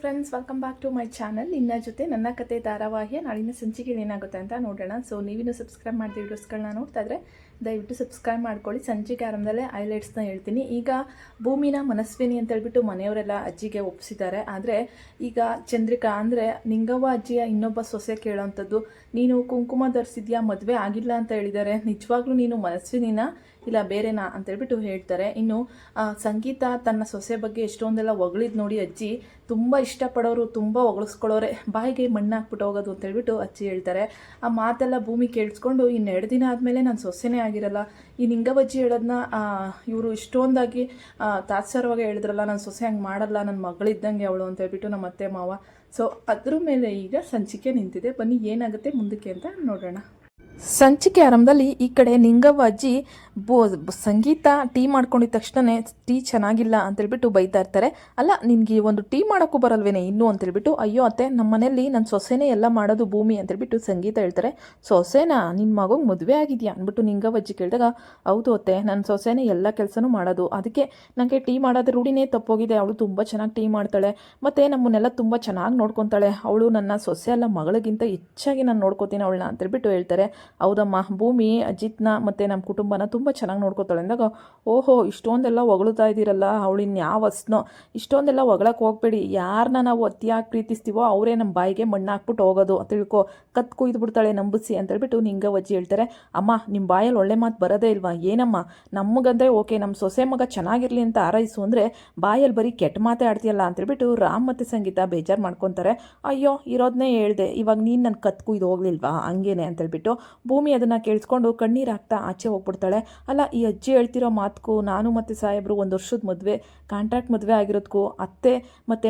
Friends, welcome back to my channel. ನಿನ್ನ ಜೊತೆ ನನ್ನ ಕತೆ ಧಾರಾವಾಹಿಯ ನಾಳಿನ ಸಂಚಿಕೆಯಲ್ಲಿ ಏನಾಗುತ್ತೆ ಅಂತ ನೋಡೋಣ. ಸೊ ನೀವಿನ್ನೂ ಸಬ್ಸ್ಕ್ರೈಬ್ ಮಾಡಿದ ವೀಡಿಯೋಸ್ಗಳನ್ನ ನೋಡ್ತಾ ಇದ್ರೆ ದಯವಿಟ್ಟು ಸಬ್ಸ್ಕ್ರೈಬ್ ಮಾಡ್ಕೊಳ್ಳಿ. ಸಂಚಿಕೆ ಆರಂಭದಲ್ಲೇ ಹೈಲೈಟ್ಸ್ನ ಹೇಳ್ತೀನಿ. ಈಗ ಭೂಮಿನ ಮನಸ್ವಿನಿ ಅಂತ ಹೇಳ್ಬಿಟ್ಟು ಮನೆಯವರೆಲ್ಲ ಅಜ್ಜಿಗೆ ಒಪ್ಪಿಸಿದ್ದಾರೆ. ಆದರೆ ಈಗ ಚಂದ್ರಿಕಾ ಅಂದರೆ ನಿಂಗವ್ವ ಅಜ್ಜಿಯ ಇನ್ನೊಬ್ಬ ಸೊಸೆ ಕೇಳೋವಂಥದ್ದು, ನೀನು ಕುಂಕುಮ ಧರಿಸಿದ್ಯಾ, ಮದುವೆ ಆಗಿಲ್ಲ ಅಂತ ಹೇಳಿದ್ದಾರೆ, ನಿಜವಾಗ್ಲೂ ನೀನು ಮನಸ್ವಿನಿನ ಇಲ್ಲ ಬೇರೆನಾ ಅಂತೇಳ್ಬಿಟ್ಟು ಹೇಳ್ತಾರೆ. ಇನ್ನು ಸಂಗೀತ ತನ್ನ ಸೊಸೆ ಬಗ್ಗೆ ಎಷ್ಟೊಂದೆಲ್ಲ ಹೊಗಳಿದ್ ನೋಡಿ ಅಜ್ಜಿ ತುಂಬ ಇಷ್ಟಪಡೋರು ತುಂಬ ಹೊಗಳಿಸ್ಕೊಳ್ಳೋರೆ, ಬಾಯಿಗೆ ಮಣ್ಣು ಹಾಕ್ಬಿಟ್ಟು ಹೋಗೋದು ಅಂತೇಳ್ಬಿಟ್ಟು ಅಜ್ಜಿ ಹೇಳ್ತಾರೆ. ಆ ಮಾತೆಲ್ಲ ಭೂಮಿ ಕೇಳಿಸ್ಕೊಂಡು ಇನ್ನೆರಡು ದಿನ ಆದಮೇಲೆ ನಾನು ಸೊಸೆನೇ ಆಗಿರಲ್ಲ, ಈ ನಿಂಗವಜ್ಜಿ ಹೇಳೋದನ್ನ ಇವರು ಇಷ್ಟೊಂದಾಗಿ ತಾತ್ಸಾರವಾಗಿ ಹೇಳಿದ್ರಲ್ಲ, ನಾನು ಸೊಸೆ ಹಂಗೆ ಮಾಡಲ್ಲ, ನನ್ನ ಮಗಳಿದ್ದಂಗೆ ಅವಳು ಅಂತೇಳ್ಬಿಟ್ಟು ನಮ್ಮ ಅತ್ತೆ ಮಾವ. ಸೊ ಅದ್ರ ಮೇಲೆ ಈಗ ಸಂಚಿಕೆ ನಿಂತಿದೆ. ಬನ್ನಿ ಏನಾಗುತ್ತೆ ಮುಂದಕ್ಕೆ ಅಂತ ನೋಡೋಣ. ಸಂಚಿಕೆ ಆರಂಭದಲ್ಲಿ ಈ ಕಡೆ ನಿಂಗವ್ವ ಅಜ್ಜಿ ಸಂಗೀತ ಟೀ ಮಾಡ್ಕೊಂಡಿದ್ದ ತಕ್ಷಣ ಟೀ ಚೆನ್ನಾಗಿಲ್ಲ ಅಂತೇಳ್ಬಿಟ್ಟು ಬೈತಾ ಇರ್ತಾರೆ. ಅಲ್ಲ, ನಿನಗೆ ಒಂದು ಟೀ ಮಾಡೋಕ್ಕೂ ಬರಲ್ವೇನೆ ಇನ್ನೂ ಅಂತೇಳ್ಬಿಟ್ಟು, ಅಯ್ಯೋ ಅತ್ತೆ ನಮ್ಮ ಮನೇಲಿ ನನ್ನ ಸೊಸೆನೇ ಎಲ್ಲ ಮಾಡೋದು ಭೂಮಿ ಅಂತೇಳ್ಬಿಟ್ಟು ಸಂಗೀತ ಹೇಳ್ತಾರೆ. ಸೊಸೆನಾ, ನಿನ್ನ ಮಗುಗೆ ಮದುವೆ ಆಗಿದೆಯಾ ಅಂದ್ಬಿಟ್ಟು ನಿಂಗವ್ವ ಅಜ್ಜಿ ಕೇಳಿದಾಗ, ಹೌದು ಅತ್ತೆ ನನ್ನ ಸೊಸೆನೇ ಎಲ್ಲ ಕೆಲಸನೂ ಮಾಡೋದು, ಅದಕ್ಕೆ ನನಗೆ ಟೀ ಮಾಡೋದು ರೂಢಿನೇ ತಪ್ಪೋಗಿದೆ. ಅವಳು ತುಂಬ ಚೆನ್ನಾಗಿ ಟೀ ಮಾಡ್ತಾಳೆ, ಮತ್ತು ನಮ್ಮನ್ನೆಲ್ಲ ತುಂಬ ಚೆನ್ನಾಗಿ ನೋಡ್ಕೊತಾಳೆ. ಅವಳು ನನ್ನ ಸೊಸೆ ಅಲ್ಲ, ಮಗಳಿಗಿಂತ ಹೆಚ್ಚಾಗಿ ನಾನು ನೋಡ್ಕೋತೀನಿ ಅವಳನ್ನ ಅಂತೇಳ್ಬಿಟ್ಟು ಹೇಳ್ತಾರೆ. ಹೌದಮ್ಮ, ಭೂಮಿ ಅಜಿತ್ನ ಮತ್ತು ನಮ್ಮ ಕುಟುಂಬನ ತುಂಬ ಚೆನ್ನಾಗಿ ನೋಡ್ಕೋತಾಳೆ ಅಂದಾಗ, ಓಹೋ ಇಷ್ಟೊಂದೆಲ್ಲ ಹೊಗಳ್ತಾ ಇದ್ದೀರಲ್ಲ, ಅವಳಿನ್ ಯಾವ ಹಸ್ನೋ, ಇಷ್ಟೊಂದೆಲ್ಲ ಹೊಗಳಕ್ಕೆ ಹೋಗ್ಬೇಡಿ, ಯಾರನ್ನ ನಾವು ಅತಿಯಾಗಿ ಪ್ರೀತಿಸ್ತೀವೋ ಅವರೇ ನಮ್ಮ ಬಾಯಿಗೆ ಮಣ್ಣು ಹಾಕ್ಬಿಟ್ಟು ಹೋಗೋದು ತಿಳ್ಕೊ, ಕತ್ ಕುಯ್ದು ಬಿಡ್ತಾಳೆ ನಂಬಿಸಿ ಅಂತೇಳ್ಬಿಟ್ಟು ನಿಂಗವ್ವಜ್ಜಿ ಹೇಳ್ತಾರೆ. ಅಮ್ಮ ನಿಮ್ಮ ಬಾಯಲ್ಲಿ ಒಳ್ಳೆ ಮಾತು ಬರೋದೇ ಇಲ್ವಾ, ಏನಮ್ಮ ನಮಗಂದರೆ ಓಕೆ, ನಮ್ಮ ಸೊಸೆ ಮಗ ಚೆನ್ನಾಗಿರಲಿ ಅಂತ ಆರೈಸು ಅಂದರೆ ಬಾಯಲ್ಲಿ ಬರೀ ಕೆಟ್ಟ ಮಾತೇ ಆಡ್ತೀಯಲ್ಲ ಅಂತೇಳ್ಬಿಟ್ಟು ರಾಮ್ ಮತ್ತು ಸಂಗೀತ ಬೇಜಾರು ಮಾಡ್ಕೊತಾರೆ. ಅಯ್ಯೋ ಇರೋದನ್ನೇ ಹೇಳ್ದೆ, ಇವಾಗ ನೀನು ನನ್ನ ಕತ್ ಕುಯ್ದು ಹೋಗ್ಲಿಲ್ವಾ ಹಂಗೇನೆ ಅಂತೇಳ್ಬಿಟ್ಟು ಭೂಮಿ ಅದನ್ನು ಕೇಳಿಸ್ಕೊಂಡು ಕಣ್ಣೀರು ಹಾಕ್ತಾ ಆಚೆ ಹೋಗ್ಬಿಡ್ತಾಳೆ. ಅಲ್ಲ, ಈ ಅಜ್ಜಿ ಹೇಳ್ತಿರೋ ಮಾತಕ್ಕೂ ನಾನು ಮತ್ತು ಸಾಹೇಬರು 1 ವರ್ಷದ ಮದುವೆ ಕಾಂಟ್ರಾಕ್ಟ್ ಮದುವೆ ಆಗಿರೋದಕ್ಕೂ ಅತ್ತೆ ಮತ್ತು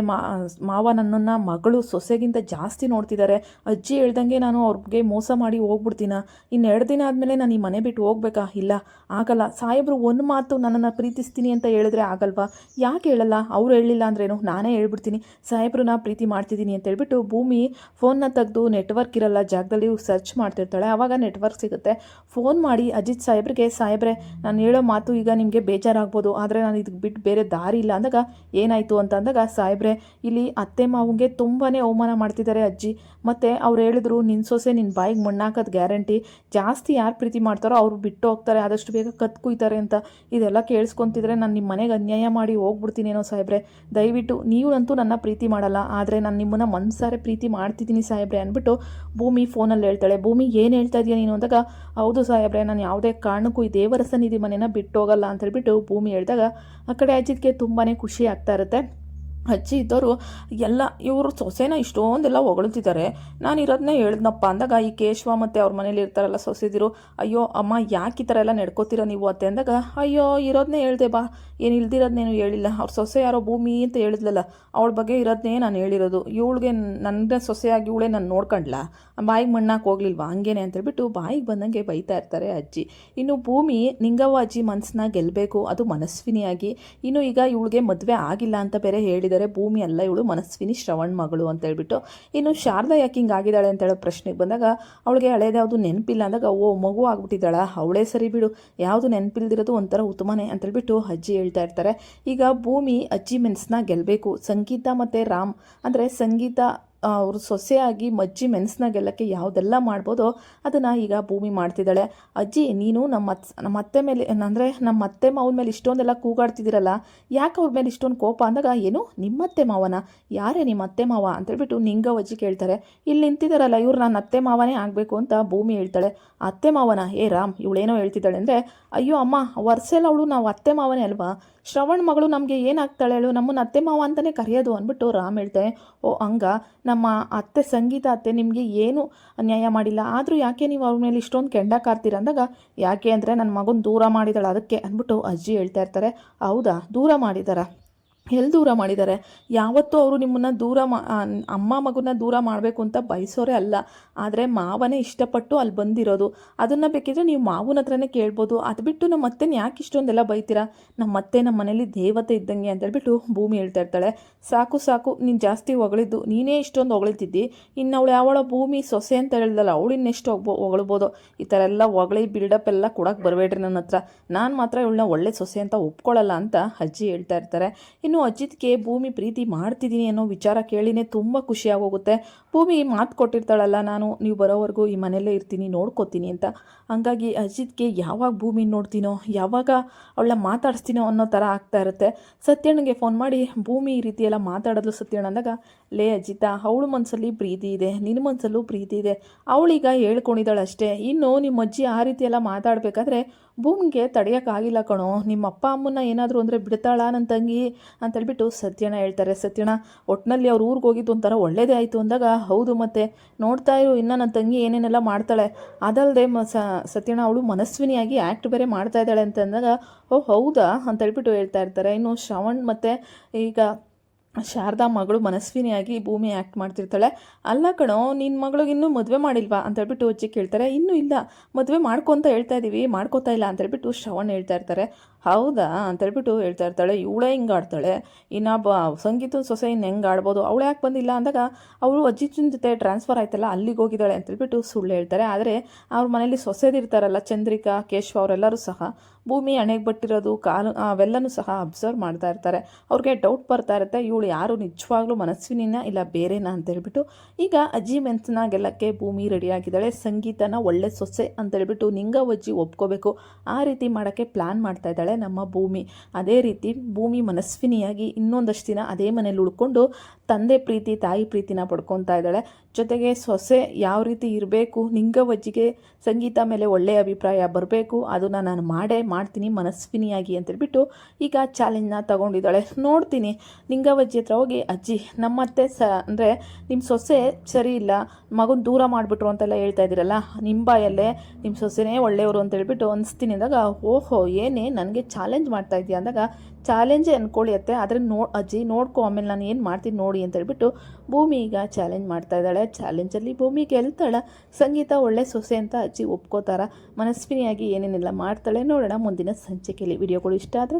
ಮಾವ ನನ್ನನ್ನು ಮಗಳು ಸೊಸೆಗಿಂತ ಜಾಸ್ತಿ ನೋಡ್ತಿದ್ದಾರೆ. ಅಜ್ಜಿ ಹೇಳ್ದಂಗೆ ನಾನು ಅವ್ರಿಗೆ ಮೋಸ ಮಾಡಿ ಹೋಗ್ಬಿಡ್ತೀನ, ಇನ್ನೆರಡು ದಿನ ಆದಮೇಲೆ ನಾನು ಈ ಮನೆ ಬಿಟ್ಟು ಹೋಗ್ಬೇಕಾ? ಇಲ್ಲ ಆಗಲ್ಲ. ಸಾಹೇಬರು ಒಂದು ಮಾತು ನನ್ನನ್ನು ಪ್ರೀತಿಸ್ತೀನಿ ಅಂತ ಹೇಳಿದ್ರೆ ಆಗಲ್ವಾ? ಯಾಕೆ ಹೇಳಲ್ಲ? ಅವ್ರು ಹೇಳಲಿಲ್ಲ ಅಂದ್ರೇನು, ನಾನೇ ಹೇಳ್ಬಿಡ್ತೀನಿ ಸಾಹೇಬರು ನಾ ಪ್ರೀತಿ ಮಾಡ್ತಿದ್ದೀನಿ ಅಂತ ಹೇಳ್ಬಿಟ್ಟು ಭೂಮಿ ಫೋನ್ನ ತೆಗೆದು ನೆಟ್ವರ್ಕ್ ಇರಲ್ಲ ಜಾಗದಲ್ಲಿ ಸರ್ಚ್ ಮಾಡ್ತಿರ್ತಾಳೆ. ಆವಾಗ ನೆಟ್ವರ್ಕ್ ಸಿಗುತ್ತೆ. ಫೋನ್ ಮಾಡಿ ಅಜಿತ್ ಸಾಹೇಬ್ರಿಗೆ, ಸಾಹೇಬ್ರೆ ನಾನು ಹೇಳೋ ಮಾತು ಈಗ ನಿಮಗೆ ಬೇಜಾರಾಗ್ಬೋದು, ಆದರೆ ನಾನು ಇದಕ್ಕೆ ಬಿಟ್ಟು ಬೇರೆ ದಾರಿ ಇಲ್ಲ ಅಂದಾಗ, ಏನಾಯಿತು ಅಂತ ಅಂದಾಗ, ಸಾಹೇಬ್ರೆ ಇಲ್ಲಿ ಅತ್ತೆ ಮಾವಂಗೆ ತುಂಬಾ ಅವಮಾನ ಮಾಡ್ತಿದ್ದಾರೆ ಅಜ್ಜಿ, ಮತ್ತು ಅವ್ರು ಹೇಳಿದ್ರು ನಿನ್ನ ಸೊಸೆ ನಿನ್ನ ಬಾಯಿಗೆ ಮಣ್ಣಾಕೋದು ಗ್ಯಾರಂಟಿ, ಜಾಸ್ತಿ ಯಾರು ಪ್ರೀತಿ ಮಾಡ್ತಾರೋ ಅವ್ರು ಬಿಟ್ಟು ಹೋಗ್ತಾರೆ, ಆದಷ್ಟು ಬೇಗ ಕತ್ ಕುಯ್ತಾರೆ ಅಂತ. ಇದೆಲ್ಲ ಕೇಳಿಸ್ಕೊತಿದ್ರೆ ನಾನು ನಿಮ್ಮ ಮನೆಗೆ ಅನ್ಯಾಯ ಮಾಡಿ ಹೋಗ್ಬಿಡ್ತೀನೇನೋ ಸಾಹೇಬ್ರೆ, ದಯವಿಟ್ಟು ನೀವಂತೂ ನನ್ನ ಪ್ರೀತಿ ಮಾಡಲ್ಲ, ಆದರೆ ನಾನು ನಿಮ್ಮನ್ನು ಮನಸಾರೆ ಪ್ರೀತಿ ಮಾಡ್ತಿದ್ದೀನಿ ಸಾಹೇಬ್ರೆ ಅಂದ್ಬಿಟ್ಟು ಭೂಮಿ ಫೋನಲ್ಲಿ ಹೇಳ್ತಾಳೆ. ಭೂಮಿ ಏನು ಹೇಳ್ತಾ ಇದೆಯಾ ನೀನು ಅಂದಾಗ, ಹೌದು ಸಾಹೇಬ್ರೆ ನಾನು ಯಾವುದೇ ಕಾರಣಕ್ಕೂ ಈ ದೇವರ ಸನ್ನಿಧಿ ಮನೇನ ಬಿಟ್ಟು ಹೋಗಲ್ಲ ಅಂತ ಹೇಳ್ಬಿಟ್ಟು ಭೂಮಿ ಹೇಳಿದಾಗ ಆ ಕಡೆ ಅಜಿತ್ಗೆ ತುಂಬಾ ಖುಷಿ ಆಗ್ತಾ ಇರುತ್ತೆ. ಅಜ್ಜಿ ಇದ್ದವರು ಎಲ್ಲ ಇವರು ಸೊಸೆನ ಇಷ್ಟೊಂದೆಲ್ಲ ಹೊಗಳ್ತಿದ್ದಾರೆ, ನಾನು ಇರೋದನ್ನೇ ಹೇಳಿದ್ನಪ್ಪ ಅಂದಾಗ ಈ ಕೇಶವ ಮತ್ತು ಅವ್ರ ಮನೇಲಿ ಇರ್ತಾರಲ್ಲ ಸೊಸೆದಿರು, ಅಯ್ಯೋ ಅಮ್ಮ ಯಾಕೆ ಈ ಥರ ಎಲ್ಲ ನಡ್ಕೋತೀರ ನೀವು ಅತ್ತೆ ಅಂದಾಗ, ಅಯ್ಯೋ ಇರೋದನ್ನೇ ಹೇಳ್ದೆ ಬಾ, ಏನು ಇಲ್ದಿರೋದನ್ನೇನು ಹೇಳಿಲ್ಲ, ಅವ್ರ ಸೊಸೆ ಯಾರೋ ಭೂಮಿ ಅಂತ ಹೇಳಿದ್ಲಲ್ಲ ಅವಳ ಬಗ್ಗೆ ಇರೋದನ್ನೇ ನಾನು ಹೇಳಿರೋದು, ಇವಳಿಗೆ ನನ್ನ ಸೊಸೆಯಾಗಿ ಇವಳೇ ನಾನು ನೋಡ್ಕೊಂಡ್ಲಾ, ಬಾಯಿಗೆ ಮಣ್ಣಾಕೆ ಹೋಗ್ಲಿಲ್ವಾ ಹಂಗೇನೆ ಅಂತೇಳ್ಬಿಟ್ಟು ಬಾಯಿಗೆ ಬಂದಂಗೆ ಬೈತಾ ಇರ್ತಾರೆ ಅಜ್ಜಿ. ಇನ್ನು ಭೂಮಿ ನಿಂಗವ್ವ ಅಜ್ಜಿ ಮನಸ್ಸನ್ನ ಗೆಲ್ಲಬೇಕು, ಅದು ಮನಸ್ವಿನಿಯಾಗಿ. ಇನ್ನು ಈಗ ಇವಳಿಗೆ ಮದುವೆ ಆಗಿಲ್ಲ ಅಂತ ಬೇರೆ ಹೇಳಿದ್ದಾರೆ, ಭೂಮಿ ಅಲ್ಲ ಇವಳು ಮನಸ್ವಿನಿ ಶ್ರವಣ್ ಮಗಳು ಅಂತ ಹೇಳ್ಬಿಟ್ಟು. ಇನ್ನು ಶಾರದಾ ಯಾಕೆ ಹಿಂಗೆ ಆಗಿದ್ದಾಳೆ ಅಂತ ಹೇಳೋ ಪ್ರಶ್ನೆಗೆ ಬಂದಾಗ, ಅವಳಿಗೆ ಹಳೇದ್ಯಾವುದು ನೆನಪಿಲ್ಲ ಅಂದಾಗ, ಓ ಮಗು ಆಗ್ಬಿಟ್ಟಿದ್ದಾಳ, ಅವಳೇ ಸರಿ ಬಿಡು, ಯಾವುದು ನೆನಪಿಲ್ದಿರೋದು ಒಂಥರ ಉತ್ತಮನೇ ಅಂತೇಳ್ಬಿಟ್ಟು ಅಜ್ಜಿ ಹೇಳ್ತಾ ಇರ್ತಾರೆ. ಈಗ ಭೂಮಿ ಅಜ್ಜಿ ಮನಸ್ಸನ್ನ ಗೆಲ್ಲಬೇಕು. ಸಂಗೀತ ಮತ್ತು ರಾಮ್ ಅಂದರೆ ಸಂಗೀತ ಅವರು ಸೊಸೆಯಾಗಿ ಮಜ್ಜಿ ಮೆಣಸನ್ನ ಗೆಲ್ಲಕ್ಕೆ ಯಾವುದೆಲ್ಲ ಮಾಡ್ಬೋದೋ ಅದನ್ನು ಈಗ ಭೂಮಿ ಮಾಡ್ತಿದ್ದಾಳೆ. ಅಜ್ಜಿ ನೀನು ನಮ್ಮ ಅತ್ತೆ ಮೇಲೆ ಅಂದರೆ ನಮ್ಮ ಅತ್ತೆ ಮಾವನ ಮೇಲೆ ಇಷ್ಟೊಂದೆಲ್ಲ ಕೂಗಾಡ್ತಿದ್ದೀರಲ್ಲ, ಯಾಕೆ ಅವ್ರ ಮೇಲೆ ಇಷ್ಟೊಂದು ಕೋಪ ಅಂದಾಗ, ಏನು ನಿಮ್ಮತ್ತೆ ಮಾವನ, ಯಾರೇ ನಿಮ್ಮ ಅತ್ತೆ ಮಾವ ಅಂತೇಳ್ಬಿಟ್ಟು ನಿಂಗವ್ವ ಅಜ್ಜಿ ಕೇಳ್ತಾರೆ. ಇಲ್ಲಿ ನಿಂತಿದ್ದಾರಲ್ಲ ಇವ್ರು ನನ್ನ ಅತ್ತೆ ಮಾವನೇ ಆಗಬೇಕು ಅಂತ ಭೂಮಿ ಹೇಳ್ತಾಳೆ. ಅತ್ತೆ ಮಾವನ, ಏ ರಾಮ್ ಇವಳೇನೋ ಹೇಳ್ತಿದ್ದಾಳೆ ಅಂದರೆ, ಅಯ್ಯೋ ಅಮ್ಮ ವರ್ಷೆಲ್ಲ ಅವಳು ನಾವು ಅತ್ತೆ ಮಾವನೇ ಅಲ್ವಾ, ಶ್ರವಣ್ ಮಗಳು ನಮಗೆ ಏನಾಗ್ತಾಳೆ ಹೇಳು, ನಮ್ಮನ್ನು ಅತ್ತೆ ಮಾವ ಅಂತಲೇ ಕರೆಯೋದು ಅಂದ್ಬಿಟ್ಟು ರಾಮ್ ಹೇಳ್ತಾನೆ. ಓ ಹಂಗ, ನಮ್ಮ ಅತ್ತೆ ಸಂಗೀತ ಅತ್ತೆ ನಿಮಗೆ ಏನು ಅನ್ಯಾಯ ಮಾಡಿಲ್ಲ, ಆದರೂ ಯಾಕೆ ನೀವು ಅವ್ರ ಮೇಲೆ ಇಷ್ಟೊಂದು ಕೆಂಡ ಕಾರ್ತೀರ ಅಂದಾಗ, ಯಾಕೆ ಅಂದರೆ ನನ್ನ ಮಗನ ದೂರ ಮಾಡಿದಾಳೆ ಅದಕ್ಕೆ ಅಂದ್ಬಿಟ್ಟು ಅಜ್ಜಿ ಹೇಳ್ತಾ ಇರ್ತಾರೆ. ಹೌದಾ, ದೂರ ಮಾಡಿದಾರ, ಎಲ್ಲಿ ದೂರ ಮಾಡಿದ್ದಾರೆ? ಯಾವತ್ತೂ ಅವರು ನಿಮ್ಮನ್ನು ಅಮ್ಮ ಮಗನ ದೂರ ಮಾಡಬೇಕು ಅಂತ ಬಯಸೋರೇ ಅಲ್ಲ, ಆದರೆ ಮಾವನೇ ಇಷ್ಟಪಟ್ಟು ಅಲ್ಲಿ ಬಂದಿರೋದು, ಅದನ್ನು ಬೇಕಿದ್ರೆ ನೀವು ಮಾವನ ಹತ್ರನೇ ಕೇಳ್ಬೋದು, ಅದು ಬಿಟ್ಟು ನಮ್ಮ ಅತ್ತೆನ ಯಾಕೆ ಇಷ್ಟೊಂದೆಲ್ಲ ಬೈತೀರಾ, ನಮ್ಮ ಅತ್ತೆ ನಮ್ಮ ಮನೇಲಿ ದೇವತೆ ಇದ್ದಂಗೆ ಅಂತೇಳ್ಬಿಟ್ಟು ಭೂಮಿ ಹೇಳ್ತಾ ಇರ್ತಾಳೆ. ಸಾಕು ಸಾಕು ನೀನು ಜಾಸ್ತಿ ಹೊಗಳಿದ್ದು, ನೀನೇ ಇಷ್ಟೊಂದು ಹೊಗಳಿದ್ದಿದ್ದಿ, ಇನ್ನು ಅವಳು ಯಾವಳ ಭೂಮಿ ಸೊಸೆ ಅಂತ ಹೇಳಿದಲ್ಲ ಅವಳು ಇನ್ನೆಷ್ಟು ಹೊಗಳ್ಬೋದು, ಈ ಥರ ಎಲ್ಲ ಹೊಗಳಿ ಬಿಲ್ಡಪ್ ಎಲ್ಲ ಕೊಡೋಕ್ಕೆ ಬರಬೇಡ್ರಿ ನನ್ನ ಹತ್ರ, ನಾನು ಮಾತ್ರ ಇವಳನ್ನ ಒಳ್ಳೆ ಸೊಸೆ ಅಂತ ಒಪ್ಕೊಳ್ಳಲ್ಲ ಅಂತ ಅಜ್ಜಿ ಹೇಳ್ತಾ ಇರ್ತಾರೆ. ಇನ್ನು ಇನ್ನು ಅಜಿತ್ಗೆ ಭೂಮಿ ಪ್ರೀತಿ ಮಾಡ್ತಿದ್ದೀನಿ ಅನ್ನೋ ವಿಚಾರ ಕೇಳಿನೇ ತುಂಬ ಖುಷಿಯಾಗೋಗುತ್ತೆ. ಭೂಮಿ ಮಾತು ಕೊಟ್ಟಿರ್ತಾಳಲ್ಲ, ನಾನು ನೀವು ಬರೋವರೆಗೂ ಈ ಮನೆಯಲ್ಲೇ ಇರ್ತೀನಿ, ನೋಡ್ಕೋತೀನಿ ಅಂತ. ಹಂಗಾಗಿ ಅಜಿತ್ಗೆ ಯಾವಾಗ ಭೂಮಿ ನೋಡ್ತೀನೋ, ಯಾವಾಗ ಅವಳ ಮಾತಾಡಿಸ್ತೀನೋ ಅನ್ನೋ ಥರ ಆಗ್ತಾ ಇರುತ್ತೆ. ಸತ್ಯಣ್ಣಗೆ ಫೋನ್ ಮಾಡಿ ಭೂಮಿ ಈ ರೀತಿ ಎಲ್ಲ ಮಾತಾಡೋದು ಸತ್ಯಣ್ಣ ಅಂದಾಗ, ಲೇ ಅಜಿತ, ಅವಳ ಮನಸ್ಸಲ್ಲಿ ಪ್ರೀತಿ ಇದೆ, ನಿನ್ನ ಮನಸ್ಸಲ್ಲೂ ಪ್ರೀತಿ ಇದೆ, ಅವಳೀಗ ಹೇಳ್ಕೊಂಡಿದ್ದಾಳೆ ಅಷ್ಟೇ. ಇನ್ನು ನಿಮ್ಮ ಅಜ್ಜಿ ಆ ರೀತಿ ಎಲ್ಲ ಮಾತಾಡಬೇಕಾದ್ರೆ ಭೂಮಿಗೆ ತಡೆಯೋಕ್ಕಾಗಿಲ್ಲ ಕಣೋ, ನಿಮ್ಮ ಅಪ್ಪ ಅಮ್ಮನ್ನ ಏನಾದರೂ ಅಂದರೆ ಬಿಡ್ತಾಳಾ ನನ್ನ ತಂಗಿ ಅಂತೇಳ್ಬಿಟ್ಟು ಸತ್ಯಣ್ಣ ಹೇಳ್ತಾರೆ. ಸತ್ಯಣ್ಣ ಒಟ್ಟಿನಲ್ಲಿ ಅವ್ರ ಊರಿಗೆ ಹೋಗಿದ್ದು ಒಂಥರ ಒಳ್ಳೇದೇ ಆಯಿತು ಅಂದಾಗ, ಹೌದು ಮತ್ತೆ ನೋಡ್ತಾ ಇರು ಇನ್ನು ನನ್ನ ತಂಗಿ ಏನೇನೆಲ್ಲ ಮಾಡ್ತಾಳೆ, ಅದಲ್ಲದೆ ಸತ್ಯಣ್ಣ ಅವಳು ಮನಸ್ವಿನಿಯಾಗಿ ಆ್ಯಕ್ಟ್ ಬೇರೆ ಮಾಡ್ತಾ ಇದ್ದಾಳೆ ಅಂತ ಅಂದಾಗ, ಓ ಹೌದಾ ಅಂತೇಳ್ಬಿಟ್ಟು ಹೇಳ್ತಾ ಇರ್ತಾರೆ. ಇನ್ನು ಶ್ರವಣ್ ಮತ್ತು ಈಗ ಶಾರದಾ ಮಗಳು ಮನಸ್ವಿನಿಯಾಗಿ ಭೂಮಿ ಆ್ಯಕ್ಟ್ ಮಾಡ್ತಿರ್ತಾಳೆ. ಅಲ್ಲ ಕಣೋ, ನಿನ್ನ ಮಗಳಿಗೆ ಇನ್ನೂ ಮದುವೆ ಮಾಡಿಲ್ವಾ ಅಂತೇಳ್ಬಿಟ್ಟು ಅಜ್ಜಿ ಕೇಳ್ತಾರೆ. ಇನ್ನೂ ಇಲ್ಲ, ಮದುವೆ ಮಾಡ್ಕೊತ ಹೇಳ್ತಾ ಇದ್ದೀವಿ, ಮಾಡ್ಕೋತಾ ಇಲ್ಲ ಅಂತೇಳ್ಬಿಟ್ಟು ಶ್ರವಣ್ ಹೇಳ್ತಾ ಇರ್ತಾರೆ. ಹೌದಾ ಅಂತೇಳ್ಬಿಟ್ಟು ಹೇಳ್ತಾ ಇರ್ತಾಳೆ. ಇವಳೇ ಹಿಂಗೆ ಆಡ್ತಾಳೆ, ಇನ್ನು ಸಂಗೀತದ ಸೊಸೆ ಇನ್ನು ಹೆಂಗೆ ಆಡ್ಬೋದು, ಅವಳು ಯಾಕೆ ಬಂದಿಲ್ಲ ಅಂದಾಗ, ಅವಳು ಅಜ್ಜಿನ ಜೊತೆ ಟ್ರಾನ್ಸ್ಫರ್ ಆಯ್ತಲ್ಲ ಅಲ್ಲಿಗೆ ಹೋಗಿದ್ದಾಳೆ ಅಂತೇಳ್ಬಿಟ್ಟು ಸುಳ್ಳು ಹೇಳ್ತಾರೆ. ಆದರೆ ಅವ್ರ ಮನೇಲಿ ಸೊಸೆದಿರ್ತಾರಲ್ಲ ಚಂದ್ರಿಕಾ, ಕೇಶವ ಅವರೆಲ್ಲರೂ ಸಹ ಭೂಮಿ ಹಣೆಗೆ ಬಟ್ಟಿರೋದು ಕಾಲು ಅವೆಲ್ಲನೂ ಸಹ ಅಬ್ಸರ್ವ್ ಮಾಡ್ತಾ ಇರ್ತಾರೆ. ಅವ್ರಿಗೆ ಡೌಟ್ ಬರ್ತಾ ಇರುತ್ತೆ, ಇವಳು ಯಾರು ನಿಜವಾಗ್ಲೂ ಮನಸ್ವಿನಿನ ಇಲ್ಲ ಬೇರೆನಾ ಅಂತೇಳ್ಬಿಟ್ಟು. ಈಗ ಅಜ್ಜಿ ಮೆನ್ಸ್ನ ಗೆಲ್ಲಕ್ಕೆ ಭೂಮಿ ರೆಡಿಯಾಗಿದ್ದಾಳೆ. ಸಂಗೀತನ ಒಳ್ಳೆ ಸೊಸೆ ಅಂತೇಳ್ಬಿಟ್ಟು ನಿಂಗವಜ್ಜಿ ಒಪ್ಕೋಬೇಕು, ಆ ರೀತಿ ಮಾಡೋಕ್ಕೆ ಪ್ಲ್ಯಾನ್ ಮಾಡ್ತಾ ಇದ್ದಾಳೆ ನಮ್ಮ ಭೂಮಿ. ಅದೇ ರೀತಿ ಭೂಮಿ ಮನಸ್ವಿನಿಯಾಗಿ ಇನ್ನೊಂದಷ್ಟು ದಿನ ಅದೇ ಮನೇಲಿ ಉಳ್ಕೊಂಡು ತಂದೆ ಪ್ರೀತಿ ತಾಯಿ ಪ್ರೀತಿನ ಪಡ್ಕೊತಾ ಇದ್ದಾಳೆ. ಜೊತೆಗೆ ಸೊಸೆ ಯಾವ ರೀತಿ ಇರಬೇಕು, ನಿಂಗವಜ್ಜಿಗೆ ಸಂಗೀತ ಮೇಲೆ ಒಳ್ಳೆಯ ಅಭಿಪ್ರಾಯ ಬರಬೇಕು, ಅದನ್ನು ನಾನು ಮಾಡ್ತೀನಿ ಮನಸ್ವಿನಿಯಾಗಿ ಅಂತೇಳ್ಬಿಟ್ಟು ಈಗ ಚಾಲೆಂಜ್ನ ತಗೊಂಡಿದ್ದಾಳೆ. ನೋಡ್ತೀನಿ ನಿಂಗವಜ್ಜಿ ಹತ್ರ ಹೋಗಿ, ಅಜ್ಜಿ ನಮ್ಮತ್ತೆ ಅಂದರೆ ನಿಮ್ಮ ಸೊಸೆ ಸರಿ ಇಲ್ಲ, ಮಗನ ದೂರ ಮಾಡಿಬಿಟ್ರು ಅಂತೆಲ್ಲ ಹೇಳ್ತಾ ಇದ್ದೀರಲ್ಲ, ನಿಮ್ಮ ಬಾಯಲ್ಲೇ ನಿಮ್ಮ ಸೊಸೆನೇ ಒಳ್ಳೆಯವರು ಅಂತೇಳ್ಬಿಟ್ಟು ಅನಿಸ್ತೀನಿ ಅಂದಾಗ, ಓಹೋ ಏನೇ ನನಗೆ ಚಾಲೆಂಜ್ ಮಾಡ್ತಾ ಇದೆಯಾ ಅಂದಾಗ, ಚಾಲೆಂಜೇ ಅಂದ್ಕೊಳ್ಳಿ ಅತ್ತೆ, ಆದರೆ ಅಜ್ಜಿ ನೋಡ್ಕೊ, ಆಮೇಲೆ ನಾನು ಏನು ಮಾಡ್ತೀನಿ ನೋಡಿ ಅಂತೇಳ್ಬಿಟ್ಟು ಭೂಮಿ ಈಗ ಚಾಲೆಂಜ್ ಮಾಡ್ತಾ ಇದ್ದಾಳೆ. ಚಾಲೆಂಜಲ್ಲಿ ಭೂಮಿ ಗೆಲ್ತಾಳೆ. ಸಂಗೀತ ಒಳ್ಳೆ ಸೊಸೆ ಅಂತ ಅಜ್ಜಿ ಒಪ್ಕೋತಾರ. ಮನಸ್ವಿನಿಯಾಗಿ ಏನೇನೆಲ್ಲ ಮಾಡ್ತಾಳೆ ನೋಡೋಣ ಮುಂದಿನ ಸಂಚಿಕೆಯಲ್ಲಿ. ವಿಡಿಯೋಗಳು ಇಷ್ಟ ಆದರೆ